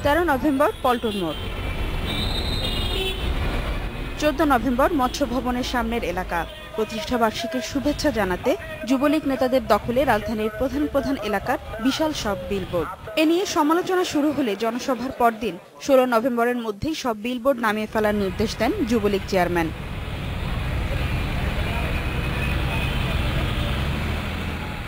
13 November Paltan মোড়, 14 November মৎস্য ভবনের সামনের এলাকা। প্রতিষ্ঠা বার্ষিকীর শুভেচ্ছা জানাতে যুবলীগ নেতাদের দখলে রাজধানীর প্রধান প্রধান এলাকার বিশাল সব বিলবোর্ড। এ নিয়ে সমালোচনা শুরু হলে জনসভার পরদিন 16 নভেম্বরের মধ্যেই সব বিলবোর্ড নামিয়ে ফেলার নির্দেশ দেন যুবলীগ চেয়ারম্যান।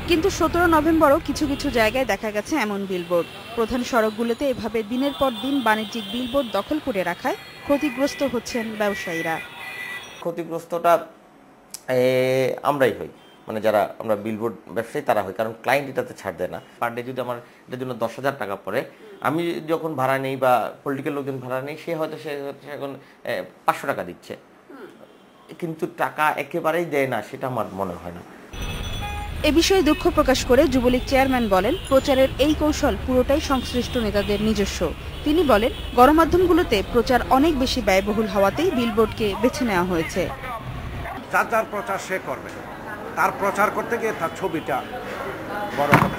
কিন্তু 17 নভেম্বরও কিছু কিছু জায়গায় দেখা গেছে এমন বিলবোর্ড। প্রধান সড়কগুলোতে এভাবে দিনের পর দিন বাণিজ্যিক বিলবোর্ড দখল করে রাখায় ক্ষতিগ্রস্ত হচ্ছেন ব্যবসায়ীরা। ক্ষতিগ্রস্তটা আমরাই হই, মানে যারা আমরা বিলবোর্ড ব্যবসায়ী তারা হই, কারণ ক্লায়েন্ট এটাতে ছাড় দেয় না। পার ডে যদি আমার এটার জন্য 10,000 টাকা পড়ে, আমি যখন ভাড়া নেই বা পলিটিক্যাল লোকজন ভাড়া নেই, সে হয়তো সে এখন 500 টাকা দিচ্ছে, কিন্তু টাকা একেবারেই দেয় না, সেটা আমার মনে হয় না। এ বিষয়ে দুঃখ প্রকাশ করে যুবলীগ চেয়ারম্যান বলেন, প্রচারের এই কৌশল পুরোটাই সংশ্লিষ্ট নেতাদের নিজস্ব। তিনি বলেন, গণমাধ্যমগুলোতে প্রচার অনেক বেশি ব্যয়বহুল হওয়াতেই বিলবোর্ডকে বেছে নেওয়া হয়েছে। যার যার প্রচার সে করবে, তার প্রচার করতে গিয়ে তার ছবিটা বড় হবে।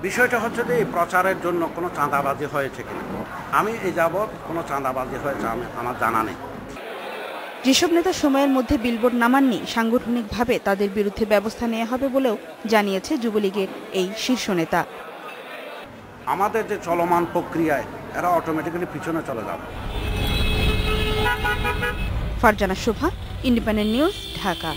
বিষয়টা হচ্ছে যে এই প্রচারের জন্য কোনো চাঁদাবাজি হয়েছে কিনা, আমি এই যাবৎ কোনো চাঁদাবাজি হয়েছে আমার জানা নেই। যেসব নেতা সময়ের মধ্যে বিলবোর্ড নামাননি, সাংগঠনিকভাবে তাদের বিরুদ্ধে ব্যবস্থা নেওয়া হবে বলেও জানিয়েছে যুবলীগের এই শীর্ষ নেতা। আমাদের যে চলমান প্রক্রিয়ায় এরা অটোমেটিক্যালি পিছনে চলে যাবে। ফারজানা শোভা, ইন্ডিপেন্ডেন্ট নিউজ, ঢাকা।